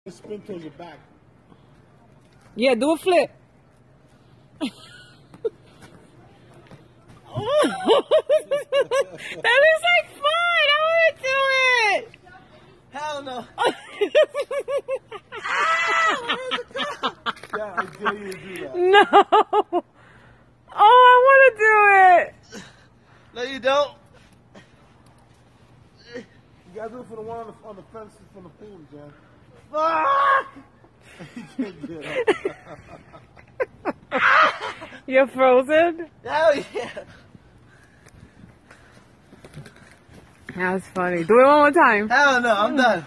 Spin towards your back. Yeah, do a flip. That looks like fun. I want to do it. Hell no. Yeah, I dare you to do that. No. Oh, I want to do it. No, you don't. You gotta do it for the one on the fence from the pool, Jen. Fuck! You can't get up. You're frozen? Hell yeah. That was funny. Do it one more time. Hell no, I'm done.